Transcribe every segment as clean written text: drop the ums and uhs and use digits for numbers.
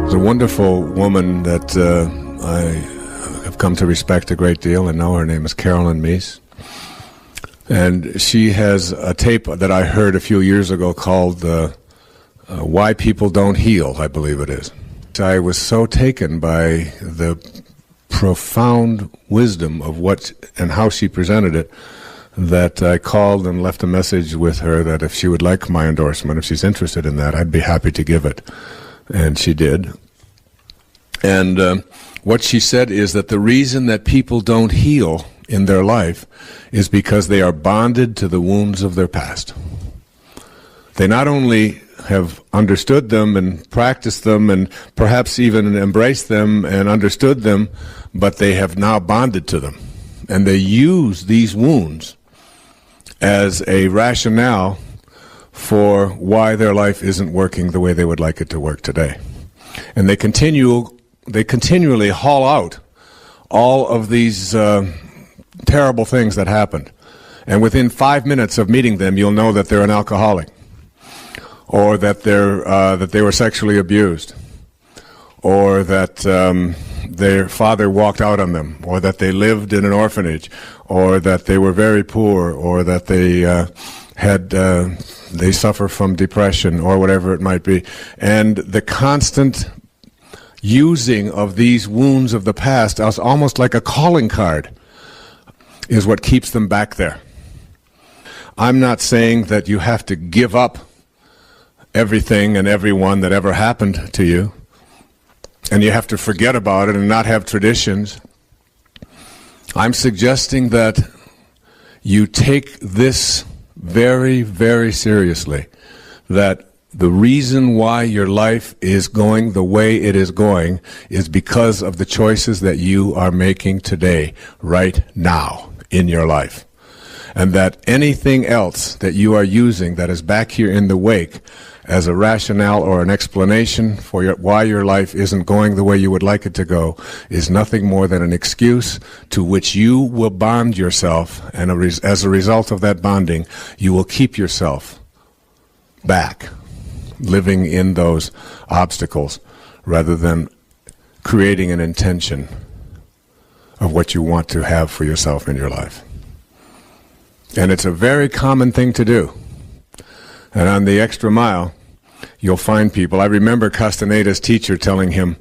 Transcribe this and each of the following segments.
There's a wonderful woman that I have come to respect a great deal and know. Her name is Carolyn Meese. And she has a tape that I heard a few years ago called Why People Don't Heal, I believe it is. I was so taken by the profound wisdom of what and how she presented it that I called and left a message with her that if she would like my endorsement, if she's interested in that, I'd be happy to give it. And she did. And what she said is that the reason that people don't heal in their life is because they are bonded to the wounds of their past. They not only have understood them and practiced them and perhaps even embraced them and understood them, but they have now bonded to them. And they use these wounds as a rationale for why their life isn't working the way they would like it to work today. And they continually haul out all of these terrible things that happened. And within 5 minutes of meeting them, you'll know that they're an alcoholic, or that they were sexually abused, or that their father walked out on them, or that they lived in an orphanage, or that they were very poor, or that they suffer from depression, or whatever it might be. And the constant using of these wounds of the past as almost like a calling card is what keeps them back there. I'm not saying that you have to give up everything and everyone that ever happened to you, and you have to forget about it and not have traditions. I'm suggesting that you take this very, very seriously, that the reason why your life is going the way it is going is because of the choices that you are making today, right now in your life. And that anything else that you are using that is back here in the wake as a rationale or an explanation for why your life isn't going the way you would like it to go is nothing more than an excuse to which you will bond yourself, and as a result of that bonding, you will keep yourself back, living in those obstacles, rather than creating an intention of what you want to have for yourself in your life. And it's a very common thing to do. And on the extra mile, you'll find people. I remember Castaneda's teacher telling him,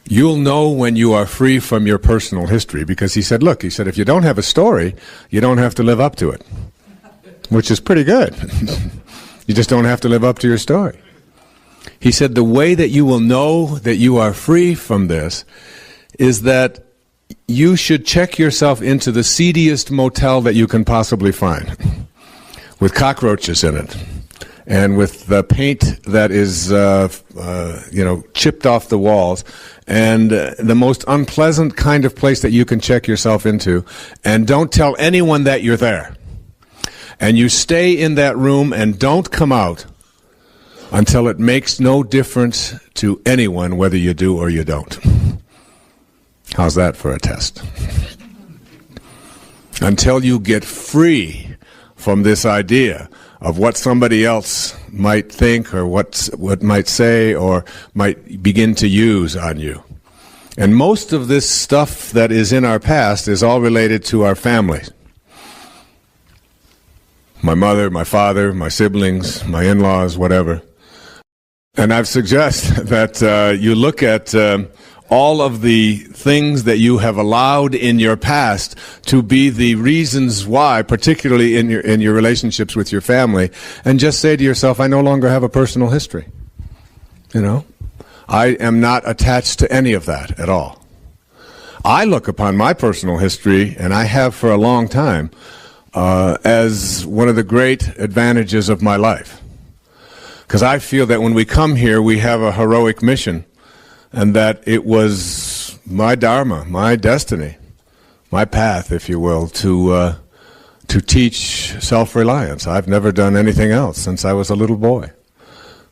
you'll know when you are free from your personal history, because he said, look, if you don't have a story, you don't have to live up to it, which is pretty good. You just don't have to live up to your story. He said the way that you will know that you are free from this is that you should check yourself into the seediest motel that you can possibly find, with cockroaches in it, and with the paint that is, chipped off the walls, and the most unpleasant kind of place that you can check yourself into, and don't tell anyone that you're there. And you stay in that room and don't come out until it makes no difference to anyone whether you do or you don't. How's that for a test? Until you get free from this idea of what somebody else might think or what might say or might begin to use on you. And most of this stuff that is in our past is all related to our families. My mother, my father, my siblings, my in-laws, whatever. And I've suggested that you look at all of the things that you have allowed in your past to be the reasons why, particularly in your relationships with your family, and just say to yourself, I no longer have a personal history. I am not attached to any of that at all. I look upon my personal history, and I have for a long time, as one of the great advantages of my life. Because I feel that when we come here, we have a heroic mission, and that it was my dharma, my destiny, my path, if you will, to teach self-reliance. I've never done anything else since I was a little boy.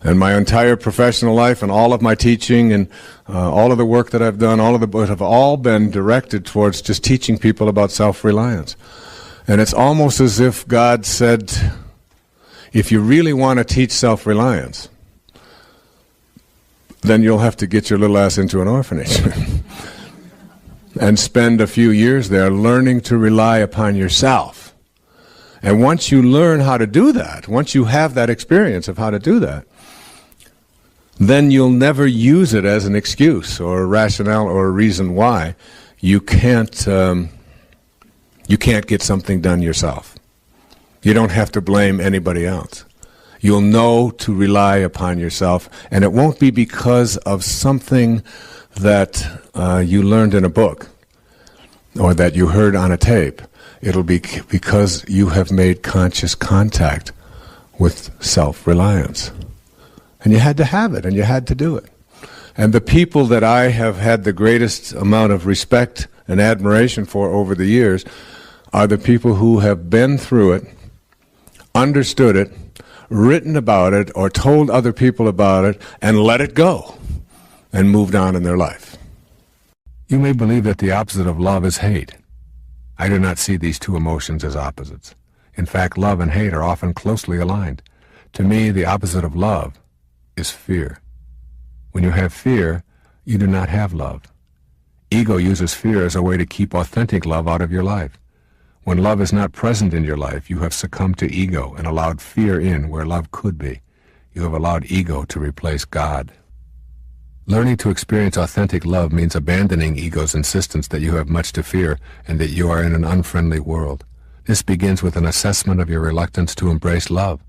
And my entire professional life and all of my teaching and all of the work that I've done, have all been directed towards just teaching people about self-reliance. And it's almost as if God said, if you really want to teach self-reliance, then you'll have to get your little ass into an orphanage and spend a few years there learning to rely upon yourself. And once you learn how to do that, once you have that experience of how to do that, then you'll never use it as an excuse or a rationale or a reason why you can't get something done yourself. You don't have to blame anybody else. You'll know to rely upon yourself, and it won't be because of something that you learned in a book or that you heard on a tape. It'll be because you have made conscious contact with self-reliance. And you had to have it, and you had to do it. And the people that I have had the greatest amount of respect and admiration for over the years are the people who have been through it, understood it, written about it, or told other people about it, and let it go, and moved on in their life. You may believe that the opposite of love is hate. I do not see these two emotions as opposites. In fact, love and hate are often closely aligned. To me, the opposite of love is fear. When you have fear, you do not have love. Ego uses fear as a way to keep authentic love out of your life. When love is not present in your life, you have succumbed to ego and allowed fear in where love could be. You have allowed ego to replace God. Learning to experience authentic love means abandoning ego's insistence that you have much to fear and that you are in an unfriendly world. This begins with an assessment of your reluctance to embrace love.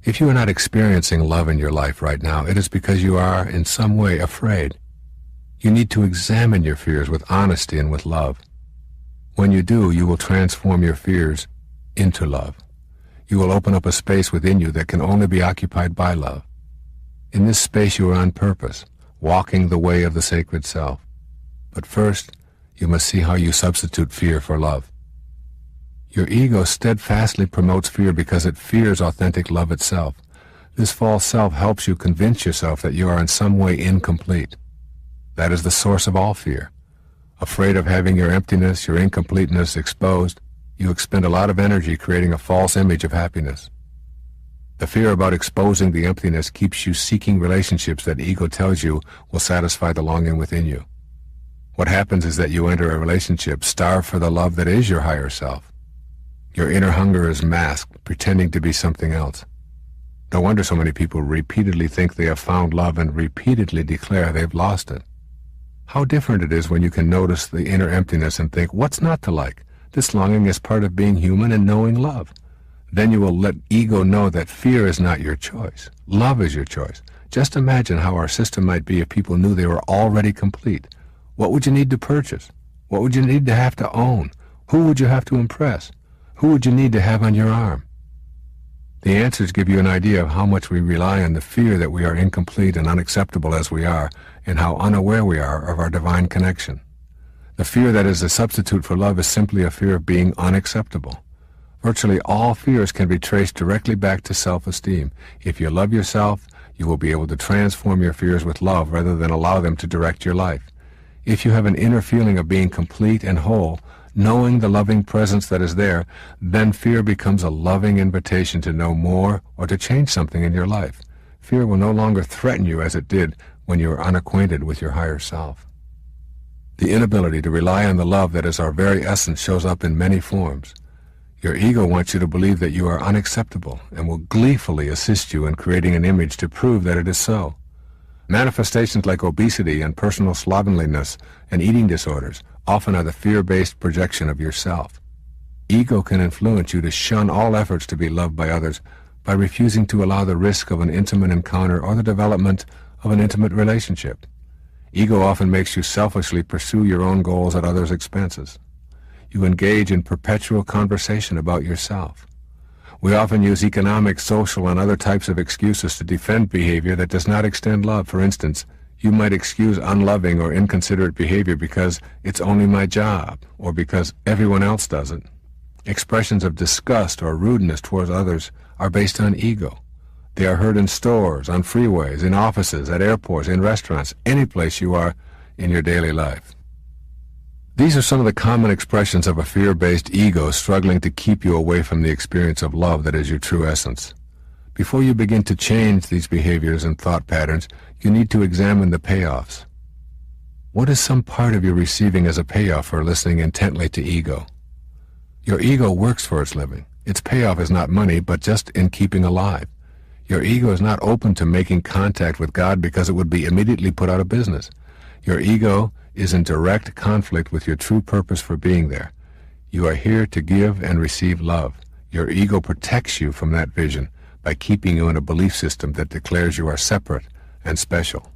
If you are not experiencing love in your life right now, it is because you are, in some way, afraid. You need to examine your fears with honesty and with love. When you do, you will transform your fears into love. You will open up a space within you that can only be occupied by love. In this space you are on purpose, walking the way of the sacred self. But first, you must see how you substitute fear for love. Your ego steadfastly promotes fear because it fears authentic love itself. This false self helps you convince yourself that you are in some way incomplete. That is the source of all fear. Afraid of having your emptiness, your incompleteness exposed, you expend a lot of energy creating a false image of happiness. The fear about exposing the emptiness keeps you seeking relationships that ego tells you will satisfy the longing within you. What happens is that you enter a relationship starved for the love that is your higher self. Your inner hunger is masked, pretending to be something else. No wonder so many people repeatedly think they have found love and repeatedly declare they've lost it. How different it is when you can notice the inner emptiness and think, what's not to like? This longing is part of being human and knowing love. Then you will let ego know that fear is not your choice. Love is your choice. Just imagine how our system might be if people knew they were already complete. What would you need to purchase? What would you need to have to own? Who would you have to impress? Who would you need to have on your arm? The answers give you an idea of how much we rely on the fear that we are incomplete and unacceptable as we are, and how unaware we are of our divine connection. The fear that is a substitute for love is simply a fear of being unacceptable. Virtually all fears can be traced directly back to self-esteem. If you love yourself, you will be able to transform your fears with love rather than allow them to direct your life. If you have an inner feeling of being complete and whole, knowing the loving presence that is there, then fear becomes a loving invitation to know more or to change something in your life. Fear will no longer threaten you as it did when you are unacquainted with your higher self. The inability to rely on the love that is our very essence shows up in many forms. Your ego wants you to believe that you are unacceptable and will gleefully assist you in creating an image to prove that it is so. Manifestations like obesity and personal slovenliness and eating disorders often are the fear-based projection of yourself. Ego can influence you to shun all efforts to be loved by others by refusing to allow the risk of an intimate encounter or the development of an intimate relationship. Ego often makes you selfishly pursue your own goals at others' expenses. You engage in perpetual conversation about yourself. We often use economic, social, and other types of excuses to defend behavior that does not extend love. For instance, you might excuse unloving or inconsiderate behavior because it's only my job, or because everyone else does it. Expressions of disgust or rudeness towards others are based on ego. They are heard in stores, on freeways, in offices, at airports, in restaurants, any place you are in your daily life. These are some of the common expressions of a fear-based ego struggling to keep you away from the experience of love that is your true essence. Before you begin to change these behaviors and thought patterns, you need to examine the payoffs. What is some part of your receiving as a payoff for listening intently to ego? Your ego works for its living. Its payoff is not money, but just in keeping alive. Your ego is not open to making contact with God because it would be immediately put out of business. Your ego is in direct conflict with your true purpose for being there. You are here to give and receive love. Your ego protects you from that vision by keeping you in a belief system that declares you are separate and special.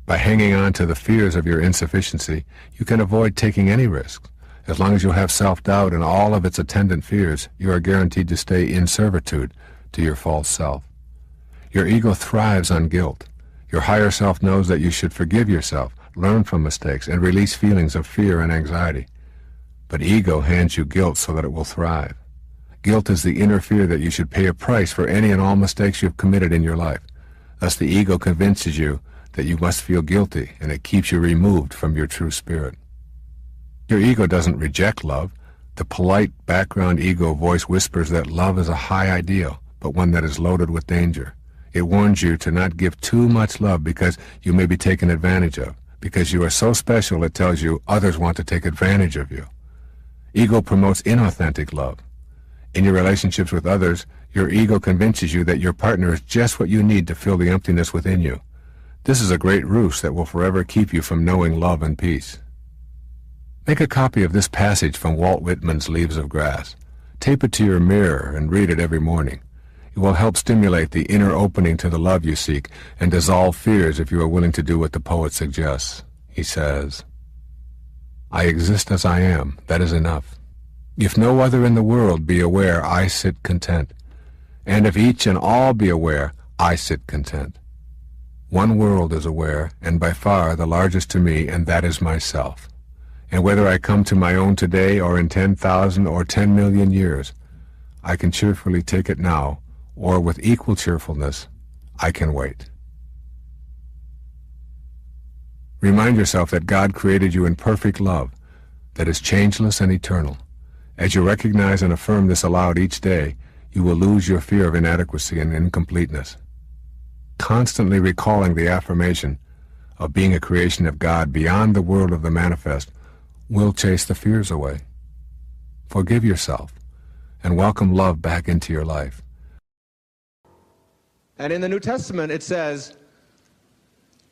By hanging on to the fears of your insufficiency, you can avoid taking any risks. As long as you have self-doubt and all of its attendant fears, you are guaranteed to stay in servitude to your false self. Your ego thrives on guilt. Your higher self knows that you should forgive yourself, learn from mistakes, and release feelings of fear and anxiety. But ego hands you guilt so that it will thrive. Guilt is the inner fear that you should pay a price for any and all mistakes you have committed in your life. Thus the ego convinces you that you must feel guilty, and it keeps you removed from your true spirit. Your ego doesn't reject love. The polite background ego voice whispers that love is a high ideal, but one that is loaded with danger. It warns you to not give too much love because you may be taken advantage of. Because you are so special, it tells you others want to take advantage of you. Ego promotes inauthentic love. In your relationships with others, your ego convinces you that your partner is just what you need to fill the emptiness within you. This is a great ruse that will forever keep you from knowing love and peace. Make a copy of this passage from Walt Whitman's Leaves of Grass. Tape it to your mirror and read it every morning. It will help stimulate the inner opening to the love you seek and dissolve fears if you are willing to do what the poet suggests. He says, "I exist as I am, that is enough. If no other in the world be aware, I sit content. And if each and all be aware, I sit content. One world is aware, and by far the largest to me, and that is myself. And whether I come to my own today or in 10,000 or 10 million years, I can cheerfully take it now, or with equal cheerfulness, I can wait." Remind yourself that God created you in perfect love, that is changeless and eternal. As you recognize and affirm this aloud each day, you will lose your fear of inadequacy and incompleteness. Constantly recalling the affirmation of being a creation of God beyond the world of the manifest will chase the fears away. Forgive yourself and welcome love back into your life. And in the New Testament it says,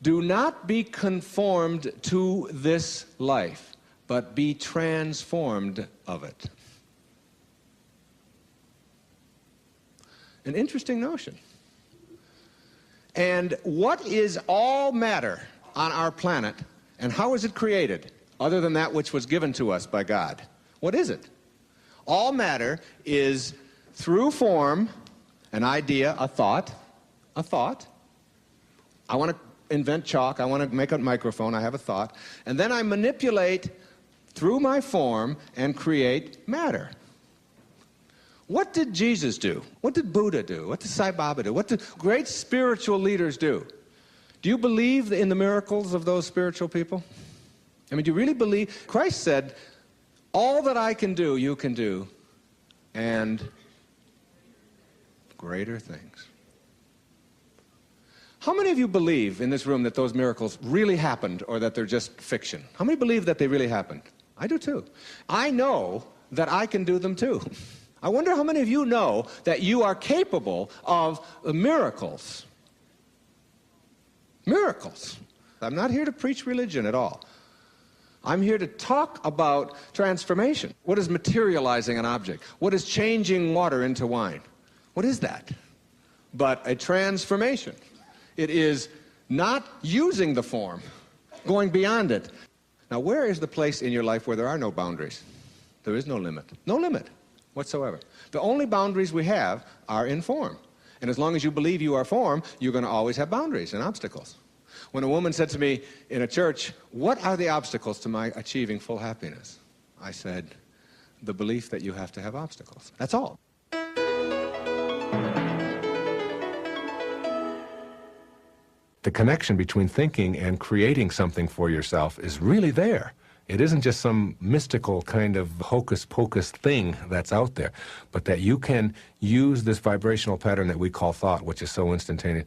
"Do not be conformed to this life, but be transformed of it." An interesting notion. And what is all matter on our planet, and how is it created, other than that which was given to us by God? What is it? All matter is through form, an idea, a thought. I want to invent chalk, I want to make a microphone, I have a thought, and then I manipulate through my form and create matter. What did Jesus do? What did Buddha do? What did Sai Baba do? What did great spiritual leaders do? Do you believe in the miracles of those spiritual people? I mean, do you really believe? Christ said, "All that I can do, you can do, and greater things." How many of you believe in this room that those miracles really happened or that they're just fiction? How many believe that they really happened? I do too. I know that I can do them too. I wonder how many of you know that you are capable of miracles. Miracles. I'm not here to preach religion at all. I'm here to talk about transformation. What is materializing an object? What is changing water into wine? What is that? But a transformation. It is not using the form, going beyond it. Now, where is the place in your life where there are no boundaries? There is no limit. No limit whatsoever. The only boundaries we have are in form. And as long as you believe you are form, you're going to always have boundaries and obstacles. When a woman said to me in a church, "What are the obstacles to my achieving full happiness?" I said, "The belief that you have to have obstacles." That's all. The connection between thinking and creating something for yourself is really there. It isn't just some mystical kind of hocus-pocus thing that's out there, but that you can use this vibrational pattern that we call thought, which is so instantaneous.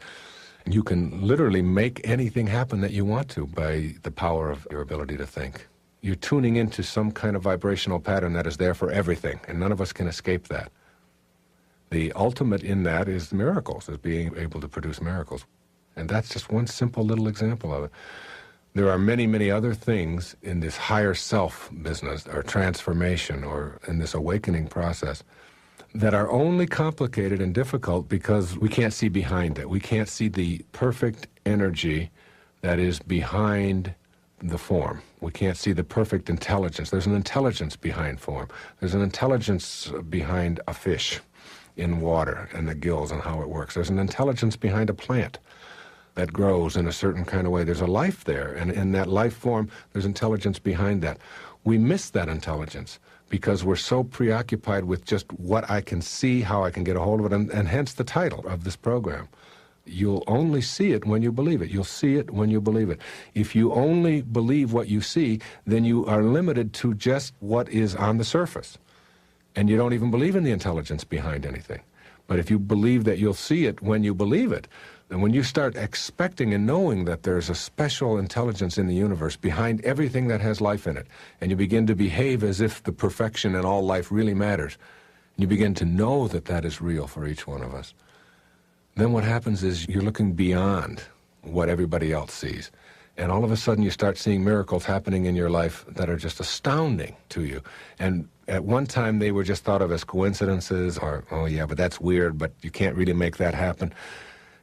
You can literally make anything happen that you want to by the power of your ability to think. You're tuning into some kind of vibrational pattern that is there for everything, and none of us can escape that. The ultimate in that is miracles, is being able to produce miracles. And that's just one simple little example of it. There are many, many other things in this higher self business, or transformation, or in this awakening process, that are only complicated and difficult because we can't see behind it. We can't see the perfect energy that is behind the form. We can't see the perfect intelligence. There's an intelligence behind form. There's an intelligence behind a fish in water and the gills and how it works. There's an intelligence behind a plant that grows in a certain kind of way. There's a life there, and in that life form, there's intelligence behind that. We miss that intelligence because we're so preoccupied with just what I can see, how I can get a hold of it, and hence the title of this program. You'll only see it when you believe it. You'll see it when you believe it. If you only believe what you see, then you are limited to just what is on the surface. And you don't even believe in the intelligence behind anything. But if you believe that you'll see it when you believe it, then when you start expecting and knowing that there's a special intelligence in the universe behind everything that has life in it, and you begin to behave as if the perfection in all life really matters, and you begin to know that that is real for each one of us, then what happens is you're looking beyond what everybody else sees. And all of a sudden you start seeing miracles happening in your life that are just astounding to you. And at one time they were just thought of as coincidences, or, oh yeah, but that's weird, but you can't really make that happen.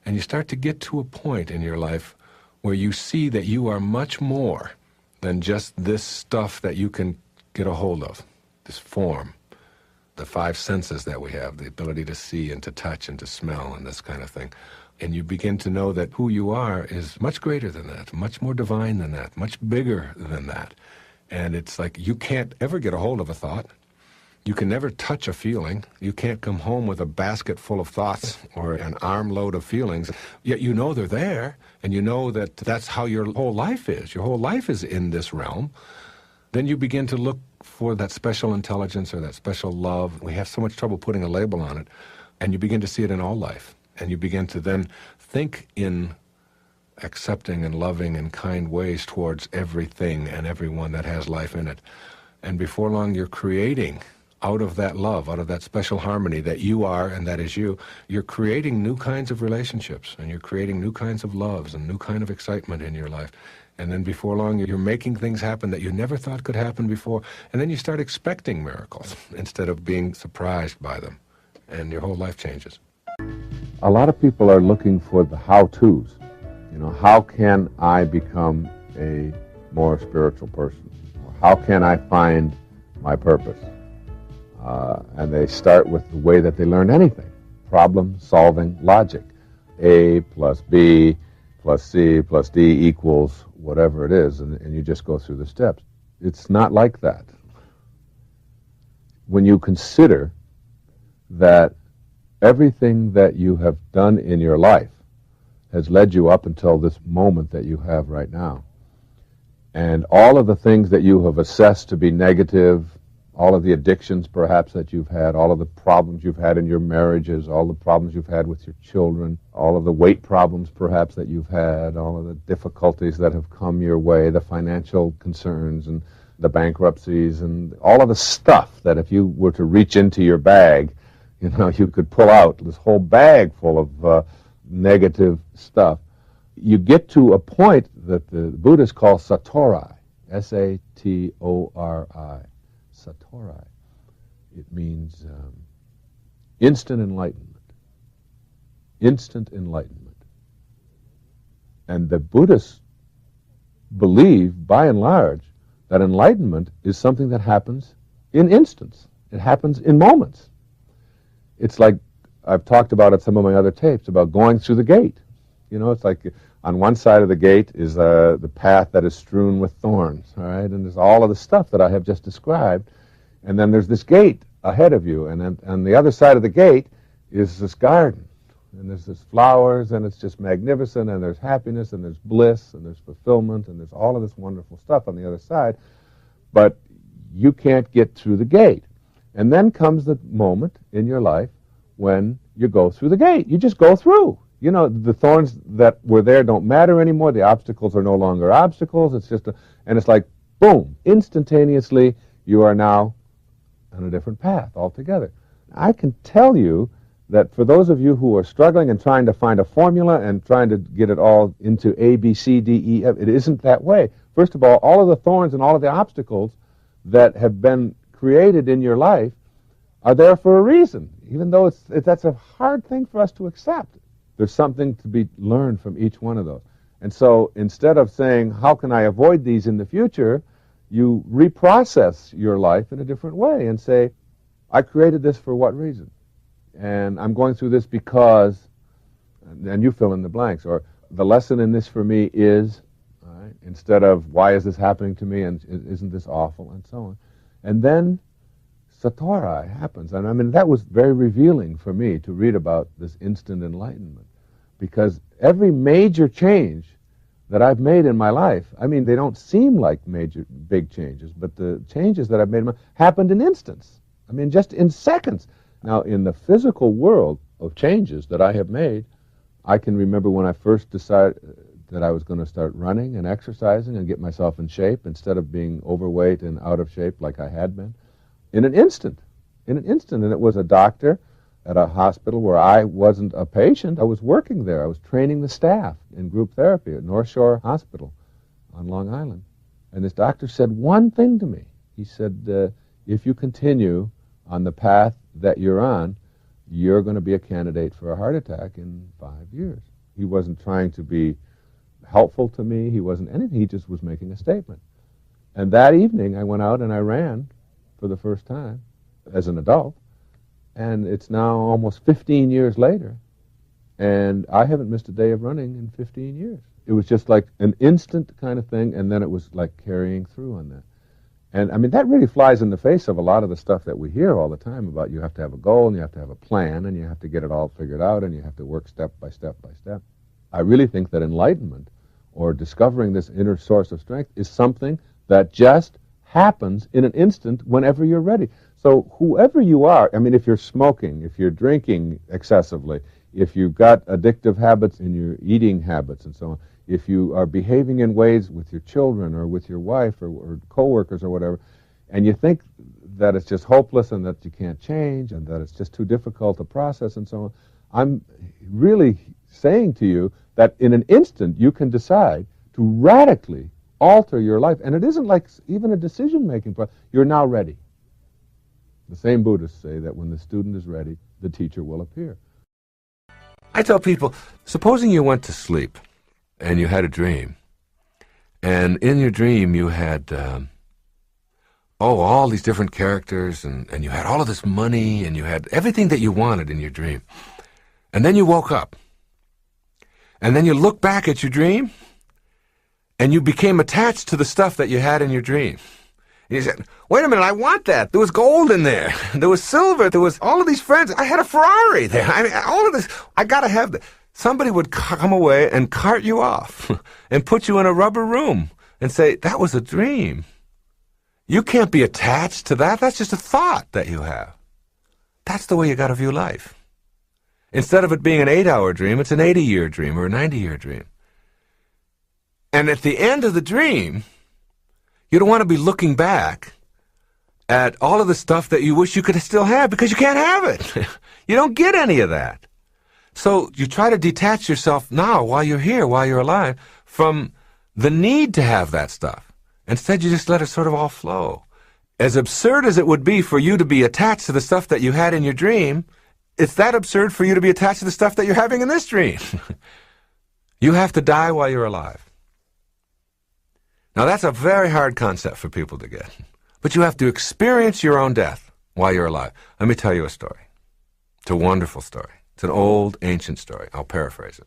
And you start to get to a point in your life where you see that you are much more than just this stuff that you can get a hold of, this form, the five senses that we have, the ability to see and to touch and to smell and this kind of thing. And you begin to know that who you are is much greater than that, much more divine than that, much bigger than that. And it's like you can't ever get a hold of a thought. You can never touch a feeling. You can't come home with a basket full of thoughts or an armload of feelings. Yet you know they're there, and you know that that's how your whole life is. Your whole life is in this realm. Then you begin to look for that special intelligence or that special love. We have so much trouble putting a label on it. And you begin to see it in all life. And you begin to then think in accepting and loving and kind ways towards everything and everyone that has life in it. And before long, you're creating out of that love, out of that special harmony that you are and that is you, you're creating new kinds of relationships, and you're creating new kinds of loves and new kind of excitement in your life. And then before long, you're making things happen that you never thought could happen before. And then you start expecting miracles instead of being surprised by them. And your whole life changes. A lot of people are looking for the how-tos. You know, how can I become a more spiritual person? Or how can I find my purpose? And they start with the way that they learn anything. Problem-solving logic. A plus B plus C plus D equals whatever it is, and you just go through the steps. It's not like that. When you consider that everything that you have done in your life has led you up until this moment that you have right now, and all of the things that you have assessed to be negative, all of the addictions perhaps that you've had, all of the problems you've had in your marriages, all the problems you've had with your children, all of the weight problems perhaps that you've had, all of the difficulties that have come your way, the financial concerns and the bankruptcies and all of the stuff that if you were to reach into your bag, you know, you could pull out this whole bag full of negative stuff. You get to a point that the Buddhists call satori, S-A-T-O-R-I. Satori. It means instant enlightenment. Instant enlightenment. And the Buddhists believe, by and large, that enlightenment is something that happens in instants. It happens in moments. It's like, I've talked about at some of my other tapes, about going through the gate. You know, it's like on one side of the gate is the path that is strewn with thorns, all right? And there's all of the stuff that I have just described. And then there's this gate ahead of you. And then on the other side of the gate is this garden. And there's this flowers, and it's just magnificent, and there's happiness, and there's bliss, and there's fulfillment, and there's all of this wonderful stuff on the other side. but you can't get through the gate. And then comes the moment in your life when you go through the gate. You just go through. You know, the thorns that were there don't matter anymore. The obstacles are no longer obstacles. It's just and it's like, boom, instantaneously, you are now on a different path altogether. I can tell you that for those of you who are struggling and trying to find a formula and trying to get it all into A, B, C, D, E, F, it isn't that way. First of all of the thorns and all of the obstacles that have been created in your life are there for a reason, even though that's a hard thing for us to accept. There's something to be learned from each one of those. And so instead of saying, how can I avoid these in the future, you reprocess your life in a different way and say, I created this for what reason? And I'm going through this because, and you fill in the blanks, or the lesson in this for me is, all right, instead of why is this happening to me and isn't this awful and so on. And then Satori happens. And I mean, that was very revealing for me to read about this instant enlightenment, because every major change that I've made in my life, I mean, they don't seem like major, big changes, but the changes that I've made happened in instants. I mean, just in seconds. Now, in the physical world of changes that I have made, I can remember when I first decided that I was going to start running and exercising and get myself in shape instead of being overweight and out of shape like I had been. In an instant. And it was a doctor at a hospital where I wasn't a patient. I was working there. I was training the staff in group therapy at North Shore Hospital on Long Island. And this doctor said one thing to me. He said, if you continue on the path that you're on, you're going to be a candidate for a heart attack in 5 years. He wasn't trying to be helpful to me. He wasn't anything. He just was making a statement. And that evening, I went out and I ran for the first time as an adult. And it's now almost 15 years later. And I haven't missed a day of running in 15 years. It was just like an instant kind of thing, and then it was like carrying through on that. And, I mean, that really flies in the face of a lot of the stuff that we hear all the time about you have to have a goal, and you have to have a plan, and you have to get it all figured out, and you have to work step by step by step. I really think that enlightenment, or discovering this inner source of strength, is something that just happens in an instant whenever you're ready. So whoever you are, I mean, if you're smoking, if you're drinking excessively, if you've got addictive habits in your eating habits and so on, if you are behaving in ways with your children or with your wife or coworkers or whatever, and you think that it's just hopeless and that you can't change and that it's just too difficult to process and so on, I'm really saying to you that in an instant you can decide to radically alter your life. And it isn't like even a decision-making process. You're now ready. The same Buddhists say that when the student is ready, the teacher will appear. I tell people, supposing you went to sleep and you had a dream, and in your dream you had, all these different characters, and you had all of this money, and you had everything that you wanted in your dream. And then you woke up, and then you look back at your dream, and you became attached to the stuff that you had in your dream. And you said, wait a minute, I want that. There was gold in there. There was silver. There was all of these friends. I had a Ferrari there. I mean, all of this. I got to have that. Somebody would come away and cart you off and put you in a rubber room and say, that was a dream. You can't be attached to that. That's just a thought that you have. That's the way you got to view life. Instead of it being an 8-hour dream, it's an 80-year dream or a 90-year dream. And at the end of the dream, you don't want to be looking back at all of the stuff that you wish you could still have, because you can't have it. You don't get any of that. So you try to detach yourself now, while you're here, while you're alive, from the need to have that stuff. Instead, you just let it sort of all flow. As absurd as it would be for you to be attached to the stuff that you had in your dream, it's that absurd for you to be attached to the stuff that you're having in this dream. You have to die while you're alive. Now, that's a very hard concept for people to get. But you have to experience your own death while you're alive. Let me tell you a story. It's a wonderful story. It's an old, ancient story. I'll paraphrase it.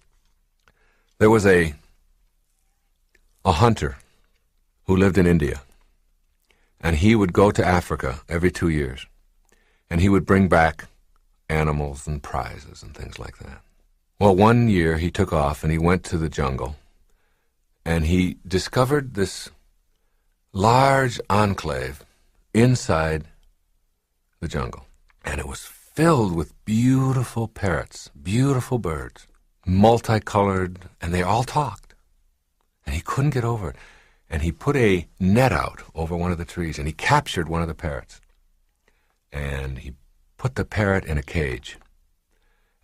There was a hunter who lived in India. And he would go to Africa every 2 years. And he would bring back animals and prizes and things like that. Well, one year he took off and he went to the jungle. And he discovered this large enclave inside the jungle. And it was filled with beautiful parrots, beautiful birds, multicolored, and they all talked. And he couldn't get over it. And he put a net out over one of the trees, and he captured one of the parrots. And he put the parrot in a cage.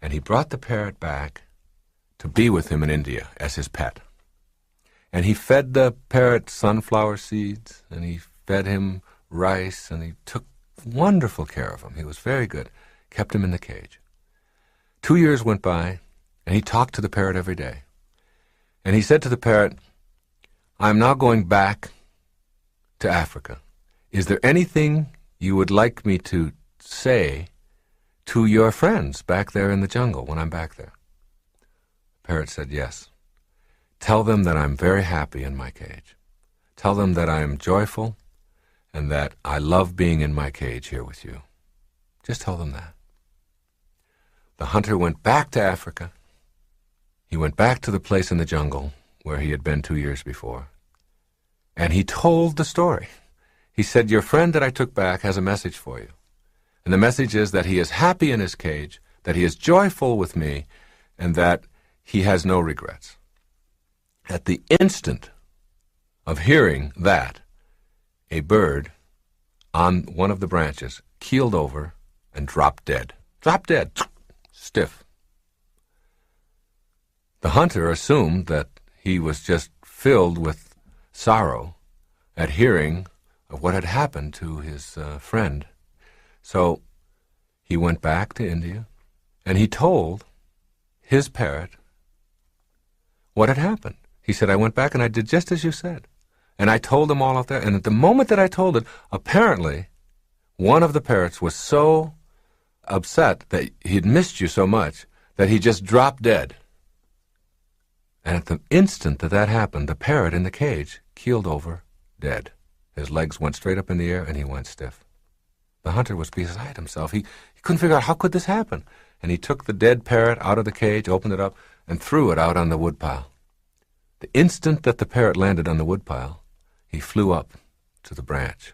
And he brought the parrot back to be with him in India as his pet. And he fed the parrot sunflower seeds, and he fed him rice, and he took wonderful care of him. He was very good, kept him in the cage. 2 years went by, and he talked to the parrot every day. And he said to the parrot, "I'm now going back to Africa. Is there anything you would like me to say to your friends back there in the jungle when I'm back there?" The parrot said, "Yes. Tell them that I'm very happy in my cage. Tell them that I am joyful and that I love being in my cage here with you. Just tell them that." The hunter went back to Africa. He went back to the place in the jungle where he had been 2 years before. And he told the story. He said, "Your friend that I took back has a message for you. And the message is that he is happy in his cage, that he is joyful with me, and that he has no regrets." At the instant of hearing that, a bird on one of the branches keeled over and dropped dead. Dropped dead, stiff. The hunter assumed that he was just filled with sorrow at hearing of what had happened to his friend. So he went back to India, and he told his parrot what had happened. He said, "I went back and I did just as you said. And I told them all out there. And at the moment that I told it, apparently one of the parrots was so upset that he'd missed you so much that he just dropped dead. And at the instant that that happened, the parrot in the cage keeled over, dead. His legs went straight up in the air, and he went stiff." The hunter was beside himself. He couldn't figure out how could this happen. And he took the dead parrot out of the cage, opened it up, and threw it out on the woodpile. The instant that the parrot landed on the woodpile, he flew up to the branch.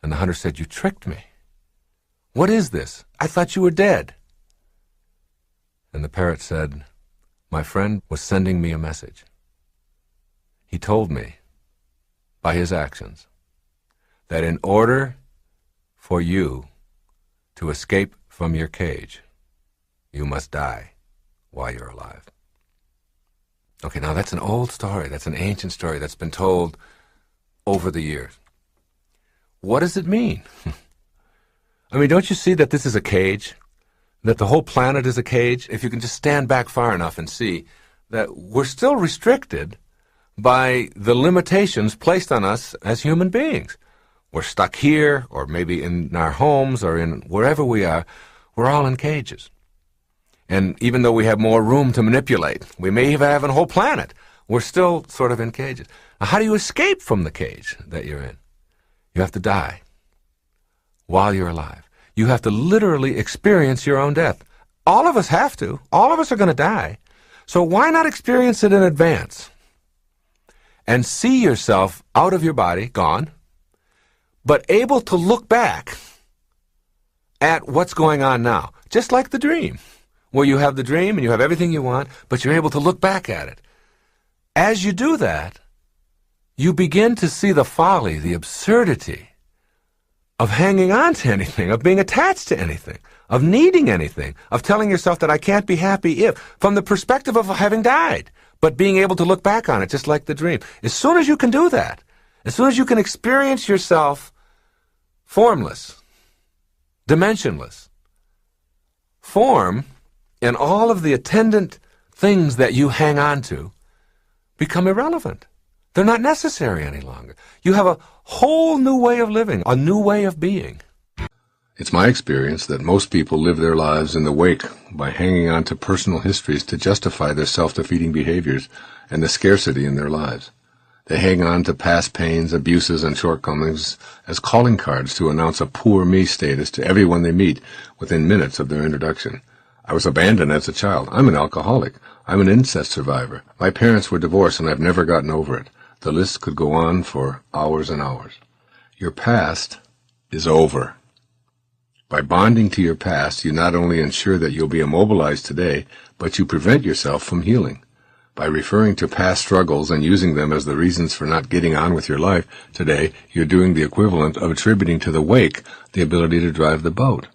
And the hunter said, "You tricked me. What is this? I thought you were dead." And the parrot said, "My friend was sending me a message. He told me, by his actions, that in order for you to escape from your cage, you must die while you're alive." Okay, now that's an old story. That's an ancient story that's been told over the years. What does it mean? I mean, don't you see that this is a cage? That the whole planet is a cage? If you can just stand back far enough and see that we're still restricted by the limitations placed on us as human beings. We're stuck here, or maybe in our homes, or in wherever we are. We're all in cages. And even though we have more room to manipulate, we may even have a whole planet, we're still sort of in cages. Now, how do you escape from the cage that you're in? You have to die while you're alive. You have to literally experience your own death. All of us have to. All of us are going to die. So why not experience it in advance? And see yourself out of your body, gone, but able to look back at what's going on now. Just like the dream, where you have the dream and you have everything you want, but you're able to look back at it. As you do that, you begin to see the folly, the absurdity of hanging on to anything, of being attached to anything, of needing anything, of telling yourself that I can't be happy if, from the perspective of having died, but being able to look back on it just like the dream. As soon as you can do that, as soon as you can experience yourself formless, dimensionless, form and all of the attendant things that you hang on to become irrelevant. They're not necessary any longer. You have a whole new way of living, a new way of being. It's my experience that most people live their lives in the wake by hanging on to personal histories to justify their self-defeating behaviors and the scarcity in their lives. They hang on to past pains, abuses, and shortcomings as calling cards to announce a poor me status to everyone they meet within minutes of their introduction. I was abandoned as a child. I'm an alcoholic. I'm an incest survivor. My parents were divorced and I've never gotten over it. The list could go on for hours and hours. Your past is over. By bonding to your past, you not only ensure that you'll be immobilized today, but you prevent yourself from healing. By referring to past struggles and using them as the reasons for not getting on with your life today, you're doing the equivalent of attributing to the wake the ability to drive the boat.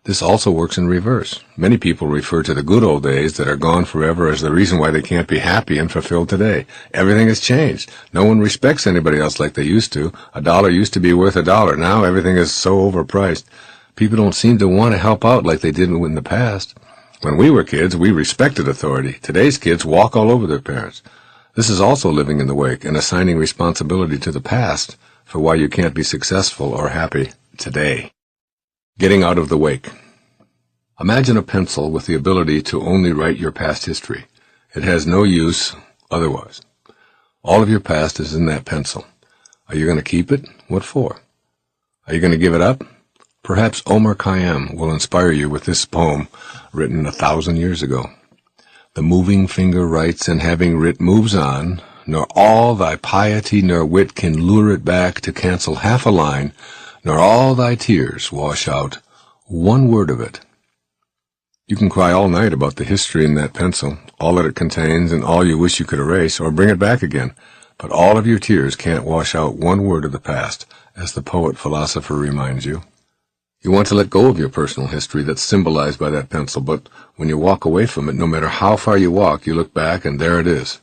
This also works in reverse. Many people refer to the good old days that are gone forever as the reason why they can't be happy and fulfilled today. Everything has changed. No one respects anybody else like they used to. $1 used to be worth $1. Now everything is so overpriced. People don't seem to want to help out like they did in the past. When we were kids, we respected authority. Today's kids walk all over their parents. This is also living in the wake and assigning responsibility to the past for why you can't be successful or happy today. Getting out of the wake. Imagine a pencil with the ability to only write your past history. It has no use otherwise. All of your past is in that pencil. Are you going to keep it? What for? Are you going to give it up? Perhaps Omar Khayyam will inspire you with this poem written 1,000 years ago. The moving finger writes, and having writ moves on, nor all thy piety nor wit can lure it back to cancel half a line, nor all thy tears wash out one word of it. You can cry all night about the history in that pencil, all that it contains and all you wish you could erase or bring it back again, but all of your tears can't wash out one word of the past, as the poet-philosopher reminds you. You want to let go of your personal history that's symbolized by that pencil, but when you walk away from it, no matter how far you walk, you look back and there it is.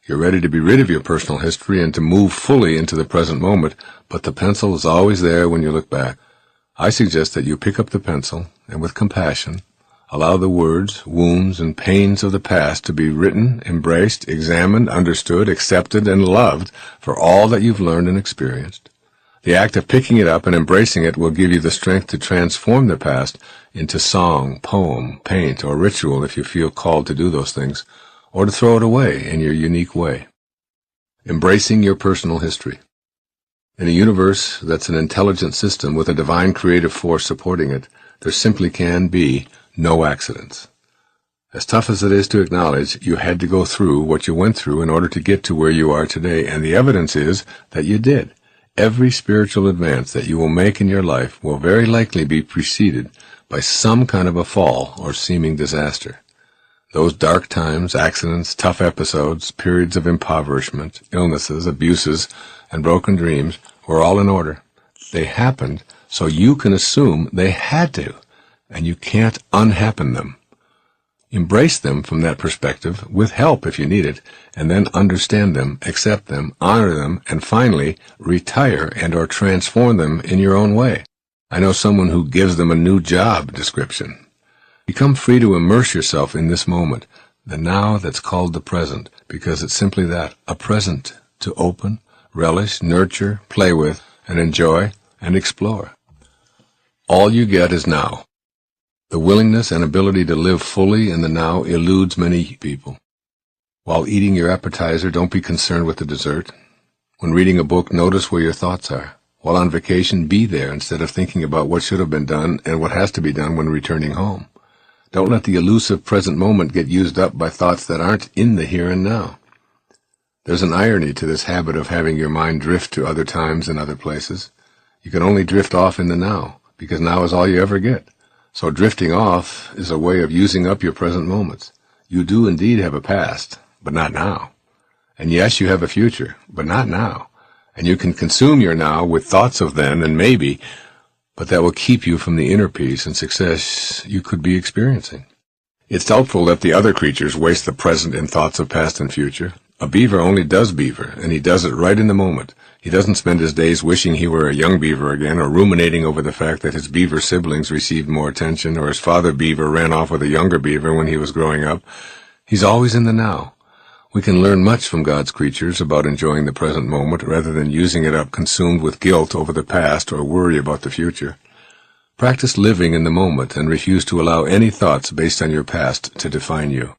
You're ready to be rid of your personal history and to move fully into the present moment, but the pencil is always there when you look back. I suggest that you pick up the pencil and with compassion, allow the words, wounds, and pains of the past to be written, embraced, examined, understood, accepted, and loved for all that you've learned and experienced. The act of picking it up and embracing it will give you the strength to transform the past into song, poem, paint, or ritual if you feel called to do those things, or to throw it away in your unique way. Embracing your personal history. In a universe that's an intelligent system with a divine creative force supporting it, there simply can be no accidents. As tough as it is to acknowledge, you had to go through what you went through in order to get to where you are today, and the evidence is that you did. Every spiritual advance that you will make in your life will very likely be preceded by some kind of a fall or seeming disaster. Those dark times, accidents, tough episodes, periods of impoverishment, illnesses, abuses, and broken dreams were all in order. They happened so you can assume they had to, and you can't unhappen them. Embrace them from that perspective, with help if you need it, and then understand them, accept them, honor them, and finally retire and or transform them in your own way. I know someone who gives them a new job description. Become free to immerse yourself in this moment, the now that's called the present, because it's simply that, a present to open, relish, nurture, play with, and enjoy, and explore. All you get is now. The willingness and ability to live fully in the now eludes many people. While eating your appetizer, don't be concerned with the dessert. When reading a book, notice where your thoughts are. While on vacation, be there instead of thinking about what should have been done and what has to be done when returning home. Don't let the elusive present moment get used up by thoughts that aren't in the here and now. There's an irony to this habit of having your mind drift to other times and other places. You can only drift off in the now, because now is all you ever get. So drifting off is a way of using up your present moments. You do indeed have a past, but not now. And yes, you have a future, but not now. And you can consume your now with thoughts of then and maybe, but that will keep you from the inner peace and success you could be experiencing. It's doubtful that the other creatures waste the present in thoughts of past and future. A beaver only does beaver, and he does it right in the moment. He doesn't spend his days wishing he were a young beaver again, or ruminating over the fact that his beaver siblings received more attention, or his father beaver ran off with a younger beaver when he was growing up. He's always in the now. We can learn much from God's creatures about enjoying the present moment rather than using it up consumed with guilt over the past or worry about the future. Practice living in the moment and refuse to allow any thoughts based on your past to define you.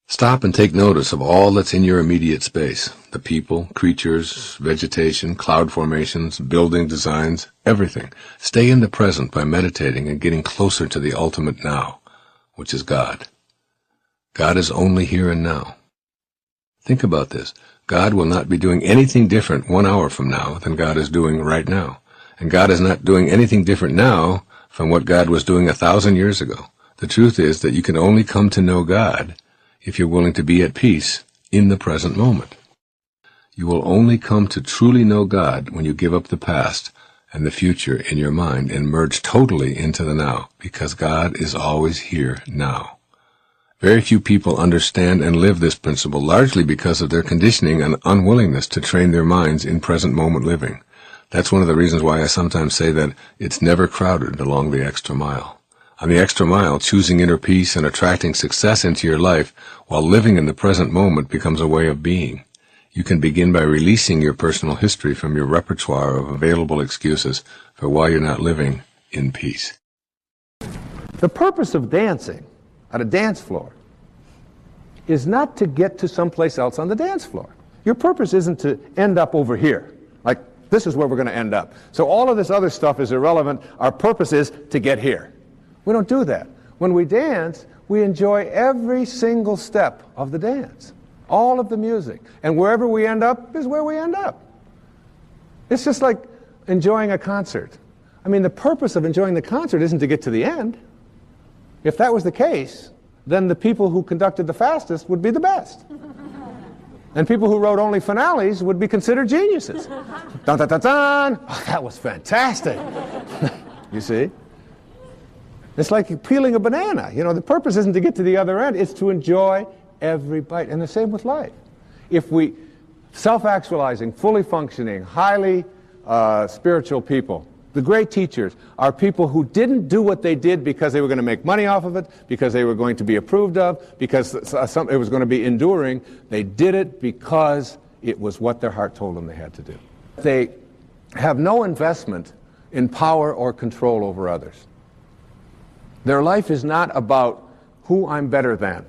Stop and take notice of all that's in your immediate space, the people, creatures, vegetation, cloud formations, building designs, everything. Stay in the present by meditating and getting closer to the ultimate now, which is God. God is only here and now. Think about this. God will not be doing anything different 1 hour from now than God is doing right now. And God is not doing anything different now from what God was doing 1,000 years ago. The truth is that you can only come to know God if you're willing to be at peace in the present moment. You will only come to truly know God when you give up the past and the future in your mind and merge totally into the now, because God is always here now. Very few people understand and live this principle, largely because of their conditioning and unwillingness to train their minds in present moment living. That's one of the reasons why I sometimes say that it's never crowded along the extra mile. On the extra mile, choosing inner peace and attracting success into your life while living in the present moment becomes a way of being. You can begin by releasing your personal history from your repertoire of available excuses for why you're not living in peace. The purpose of dancing at a dance floor is not to get to someplace else on the dance floor. Your purpose isn't to end up over here, like this is where we're going to end up. So all of this other stuff is irrelevant. Our purpose is to get here. We don't do that. When we dance, we enjoy every single step of the dance, all of the music. And wherever we end up is where we end up. It's just like enjoying a concert. I mean, the purpose of enjoying the concert isn't to get to the end. If that was the case, then the people who conducted the fastest would be the best. And people who wrote only finales would be considered geniuses. Dun, dun, dun, dun. Oh, that was fantastic. You see? It's like peeling a banana. You know, the purpose isn't to get to the other end. It's to enjoy every bite. And the same with life. If we, self-actualizing, fully functioning, highly spiritual people, the great teachers are people who didn't do what they did because they were going to make money off of it, because they were going to be approved of, because it was going to be enduring. They did it because it was what their heart told them they had to do. They have no investment in power or control over others. Their life is not about who I'm better than.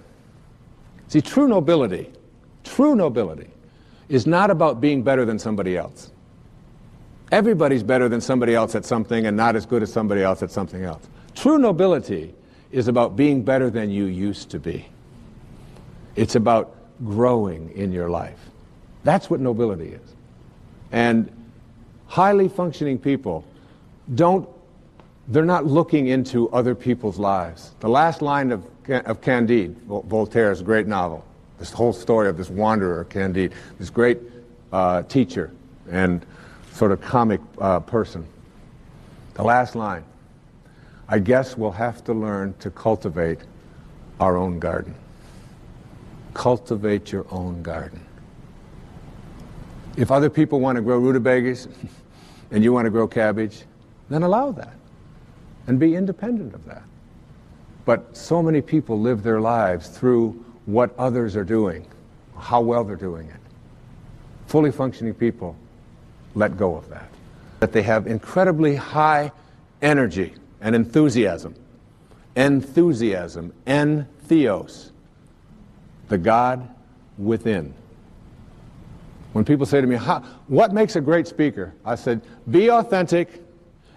See, true nobility is not about being better than somebody else. Everybody's better than somebody else at something and not as good as somebody else at something else. True nobility is about being better than you used to be. It's about growing in your life. That's what nobility is. And highly functioning people they're not looking into other people's lives. The last line of Candide, Voltaire's great novel, this whole story of this wanderer, Candide, this great teacher and sort of comic person. The last line, I guess we'll have to learn to cultivate our own garden. Cultivate your own garden. If other people want to grow rutabagas and you want to grow cabbage, then allow that and be independent of that. But so many people live their lives through what others are doing, how well they're doing it. Fully functioning people let go of that. That they have incredibly high energy and enthusiasm. Enthusiasm, entheos, the God within. When people say to me, what makes a great speaker? I said, be authentic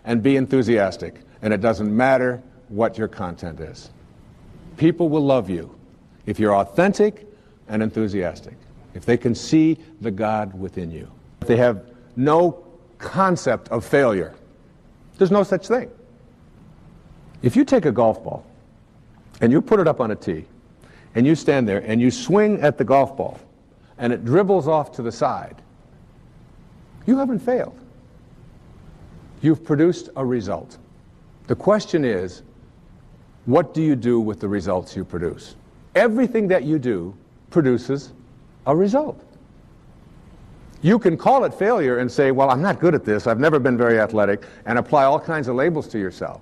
and be enthusiastic. And it doesn't matter what your content is. People will love you if you're authentic and enthusiastic, if they can see the God within you. If they have no concept of failure. There's no such thing. If you take a golf ball and you put it up on a tee and you stand there and you swing at the golf ball and it dribbles off to the side, you haven't failed. You've produced a result. The question is, what do you do with the results you produce? Everything that you do produces a result. You can call it failure and say, well, I'm not good at this, I've never been very athletic, and apply all kinds of labels to yourself.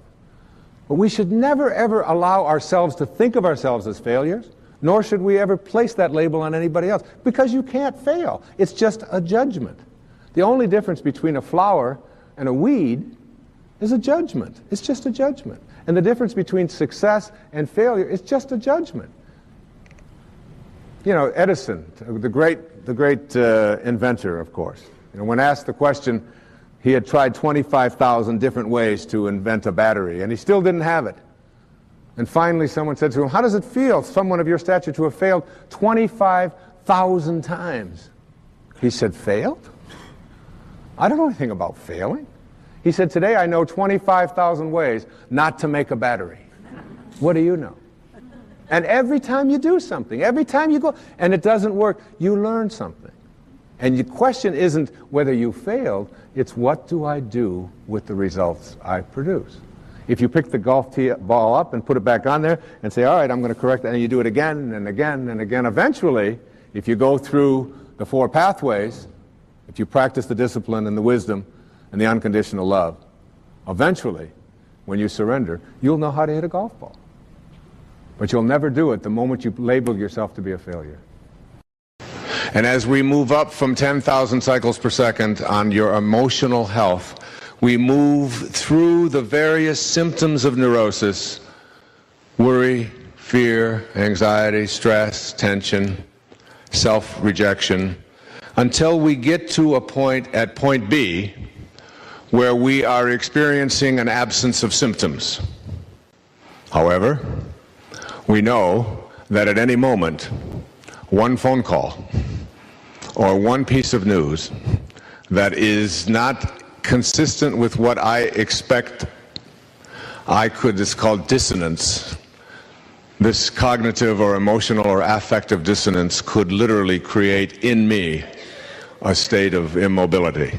But we should never, ever allow ourselves to think of ourselves as failures, nor should we ever place that label on anybody else, because you can't fail. It's just a judgment. The only difference between a flower and a weed is a judgment. It's just a judgment. And the difference between success and failure is just a judgment. You know, Edison, the great inventor, of course. You know, when asked the question, he had tried 25,000 different ways to invent a battery, and he still didn't have it. And finally someone said to him, how does it feel, someone of your stature, to have failed 25,000 1,000 times. He said, failed? I don't know anything about failing. He said, today I know 25,000 ways not to make a battery. What do you know? And every time you do something, every time you go, and it doesn't work, you learn something. And the question isn't whether you failed, it's what do I do with the results I produce? If you pick the golf tee ball up and put it back on there and say, all right, I'm going to correct that, and you do it again and again and again, eventually, if you go through the 4 pathways, if you practice the discipline and the wisdom and the unconditional love, eventually, when you surrender, you'll know how to hit a golf ball. But you'll never do it the moment you label yourself to be a failure. And as we move up from 10,000 cycles per second on your emotional health, we move through the various symptoms of neurosis: worry, fear, anxiety, stress, tension, self-rejection, until we get to a point at point B where we are experiencing an absence of symptoms. However, we know that at any moment, one phone call or one piece of news that is not consistent with what I expect, it's called dissonance. This cognitive or emotional or affective dissonance could literally create in me a state of immobility.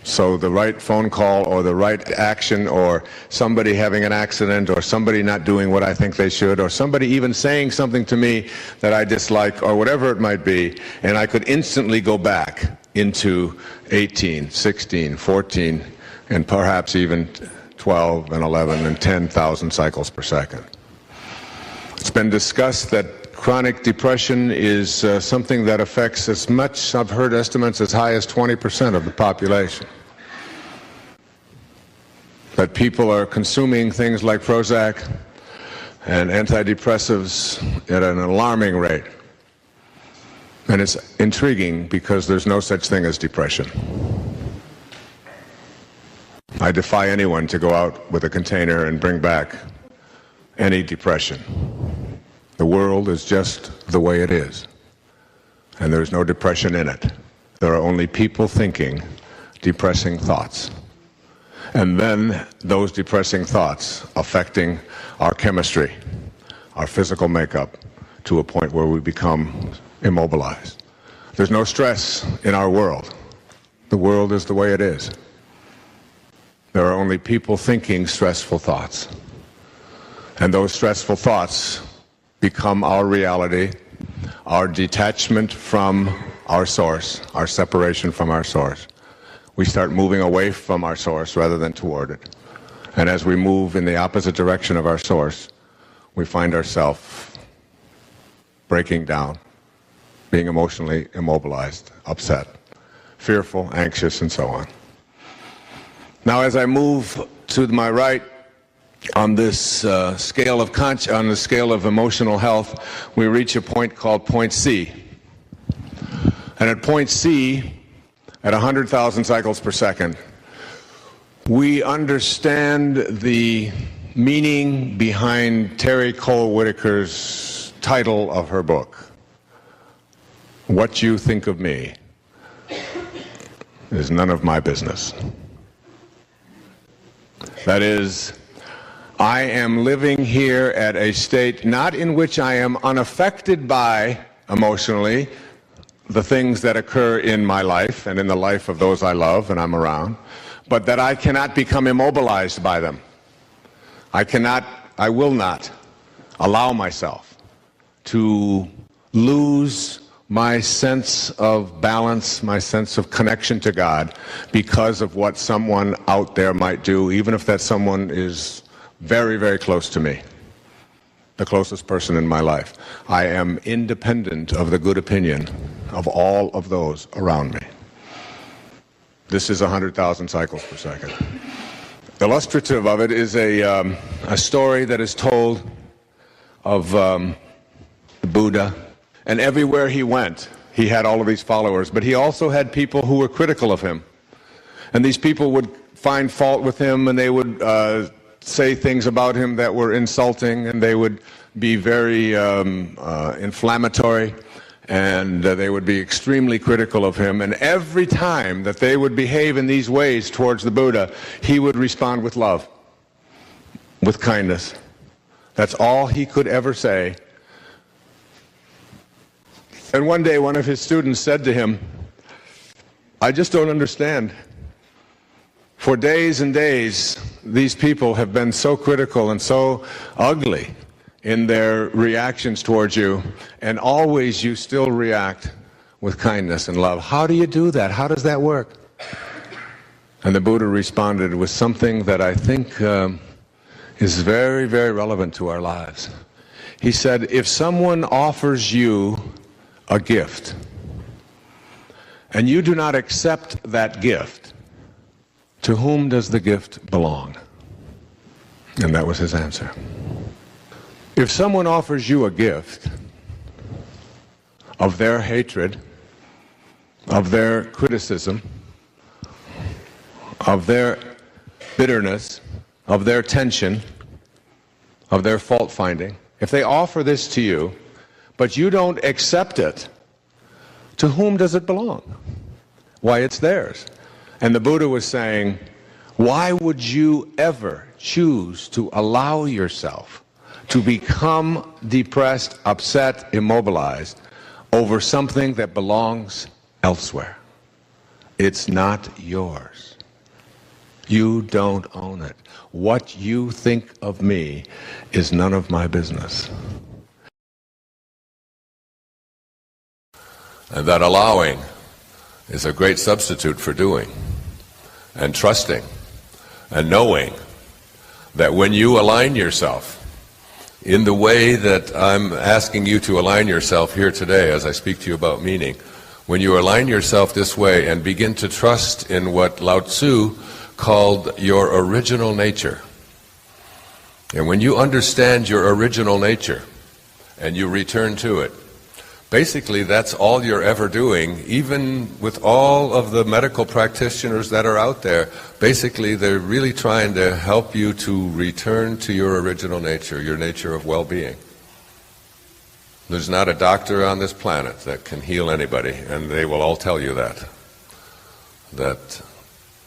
So the right phone call or the right action, or somebody having an accident, or somebody not doing what I think they should, or somebody even saying something to me that I dislike, or whatever it might be, and I could instantly go back into 18, 16, 14, and perhaps even 12 and 11 and 10,000 cycles per second. It's been discussed that chronic depression is something that affects as much, I've heard estimates as high as 20% of the population. That people are consuming things like Prozac and antidepressives at an alarming rate. And it's intriguing because there's no such thing as depression. I defy anyone to go out with a container and bring back any depression. The world is just the way it is, and there's no depression in it. There are only people thinking depressing thoughts, and then those depressing thoughts affecting our chemistry, our physical makeup, to a point where we become immobilized. There's no stress in our world. The world is the way it is. There are only people thinking stressful thoughts, and those stressful thoughts become our reality, our detachment from our source, our separation from our source. We start moving away from our source rather than toward it. And as we move in the opposite direction of our source, we find ourselves breaking down, being emotionally immobilized, upset, fearful, anxious, and so on. Now, as I move to my right, on this scale of emotional health, we reach a point called point C. And at point C, at 100,000 cycles per second, we understand the meaning behind Terry Cole Whitaker's title of her book. What you think of me is none of my business. That is, I am living here at a state not in which I am unaffected by, emotionally, the things that occur in my life and in the life of those I love and I'm around, but that I cannot become immobilized by them. I will not allow myself to lose my sense of balance, my sense of connection to God, because of what someone out there might do, even if that someone is very, very close to me, the closest person in my life. I am independent of the good opinion of all of those around me. This is 100,000 cycles per second. Illustrative of it is a story that is told of the Buddha. And everywhere he went, he had all of these followers, but he also had people who were critical of him. And these people would find fault with him, and they would say things about him that were insulting, and they would be very inflammatory. and they would be extremely critical of him. And every time that they would behave in these ways towards the Buddha, he would respond with love, with kindness. That's all he could ever say. And one day one of his students said to him, "I just don't understand. For days and days, these people have been so critical and so ugly in their reactions towards you, and always you still react with kindness and love. How do you do that? How does that work?" And the Buddha responded with something that I think is very, very relevant to our lives. He said, if someone offers you a gift, and you do not accept that gift, to whom does the gift belong? And that was his answer. If someone offers you a gift of their hatred, of their criticism, of their bitterness, of their tension, of their fault-finding, if they offer this to you, but you don't accept it, to whom does it belong? Why, it's theirs. And the Buddha was saying, why would you ever choose to allow yourself to become depressed, upset, immobilized over something that belongs elsewhere? It's not yours. You don't own it. What you think of me is none of my business. And that allowing is a great substitute for doing, and trusting, and knowing that when you align yourself in the way that I'm asking you to align yourself here today as I speak to you about meaning, when you align yourself this way and begin to trust in what Lao Tzu called your original nature, and when you understand your original nature and you return to it, basically that's all you're ever doing. Even with all of the medical practitioners that are out there, basically they're really trying to help you to return to your original nature, your nature of well-being. There's not a doctor on this planet that can heal anybody, and they will all tell you that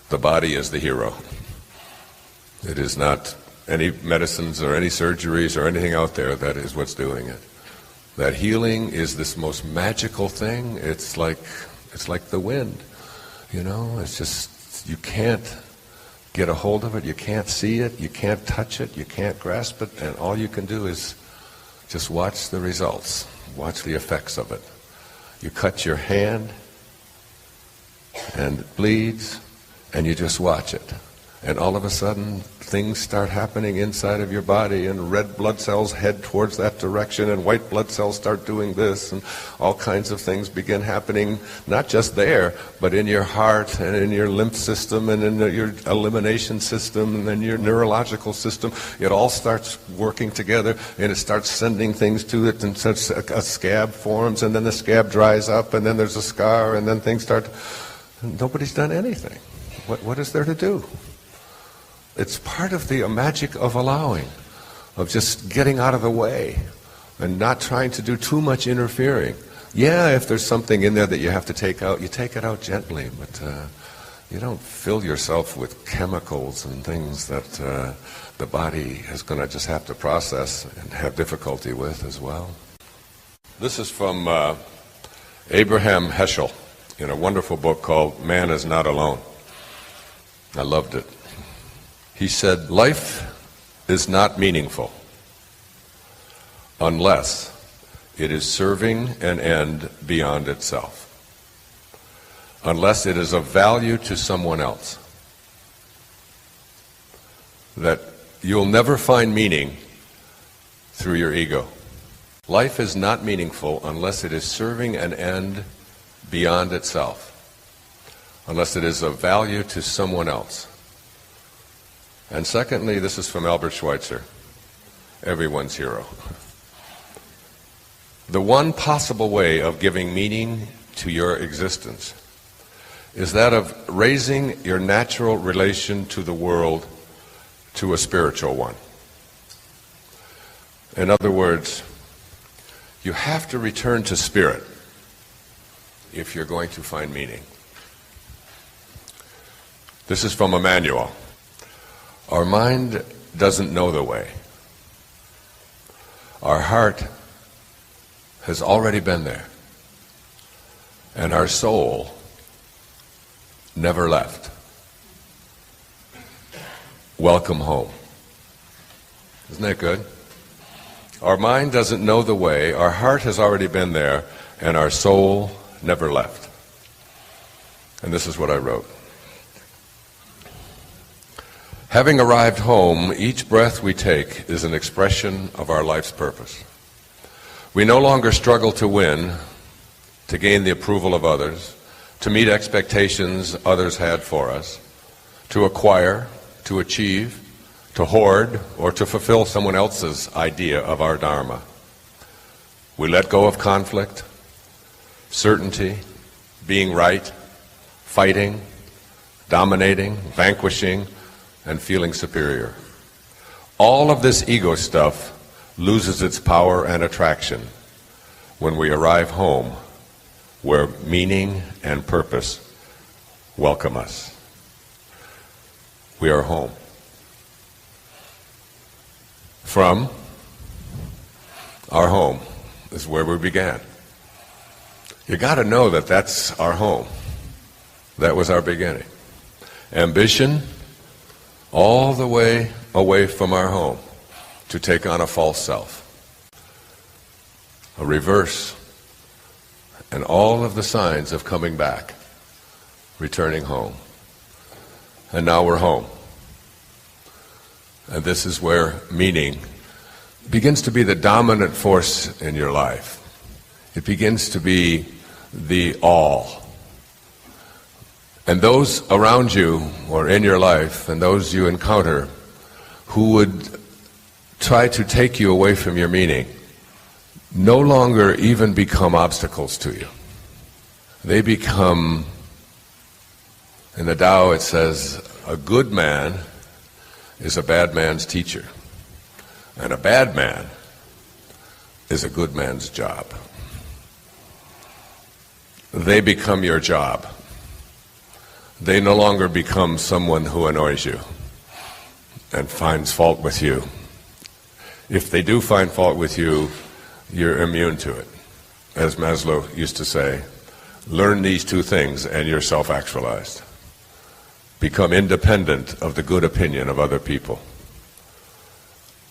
the body is the hero. It is not any medicines or any surgeries or anything out there that is what's doing it. That healing is this most magical thing. It's like the wind, you know. It's just, you can't get a hold of it, you can't see it, you can't touch it, you can't grasp it, and all you can do is just watch the results, watch the effects of it. You cut your hand and it bleeds, and you just watch it. And all of a sudden, things start happening inside of your body, and red blood cells head towards that direction, and white blood cells start doing this, and all kinds of things begin happening, not just there, but in your heart, and in your lymph system, and in your elimination system, and then your neurological system. It all starts working together, and it starts sending things to it, and such a scab forms, and then the scab dries up, and then there's a scar, and then things start. Nobody's done anything. What is there to do? It's part of the magic of allowing, of just getting out of the way and not trying to do too much interfering. Yeah, if there's something in there that you have to take out, you take it out gently, but you don't fill yourself with chemicals and things that the body is going to just have to process and have difficulty with as well. This is from Abraham Heschel in a wonderful book called Man is Not Alone. I loved it. He said, life is not meaningful unless it is serving an end beyond itself, unless it is of value to someone else. That you'll never find meaning through your ego. Life is not meaningful unless it is serving an end beyond itself, unless it is of value to someone else. And secondly, this is from Albert Schweitzer, everyone's hero. The one possible way of giving meaning to your existence is that of raising your natural relation to the world to a spiritual one. In other words, you have to return to spirit if you're going to find meaning. This is from a manual. Our mind doesn't know the way. Our heart has already been there. And our soul never left. Welcome home. Isn't that good? Our mind doesn't know the way, our heart has already been there, and our soul never left. And this is what I wrote. Having arrived home, each breath we take is an expression of our life's purpose. We no longer struggle to win, to gain the approval of others, to meet expectations others had for us, to acquire, to achieve, to hoard, or to fulfill someone else's idea of our Dharma. We let go of conflict, certainty, being right, fighting, dominating, vanquishing, and feeling superior. All of this ego stuff loses its power and attraction when we arrive home where meaning and purpose welcome us. We are home. From our home is where we began. You got to know that that's our home. That was our beginning. Ambition, all the way away from our home to take on a false self. A reverse, and all of the signs of coming back, returning home. And now we're home. And this is where meaning begins to be the dominant force in your life. It begins to be the all. And those around you or in your life and those you encounter who would try to take you away from your meaning no longer even become obstacles to you. They become, in the Tao it says, a good man is a bad man's teacher, and a bad man is a good man's job. They become your job. They no longer become someone who annoys you and finds fault with you. If they do find fault with you, you're immune to it. As Maslow used to say, learn these two things and you're self-actualized. Become independent of the good opinion of other people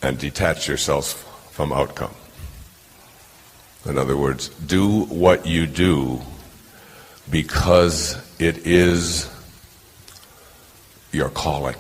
and detach yourself from outcome. In other words, do what you do because it is your calling.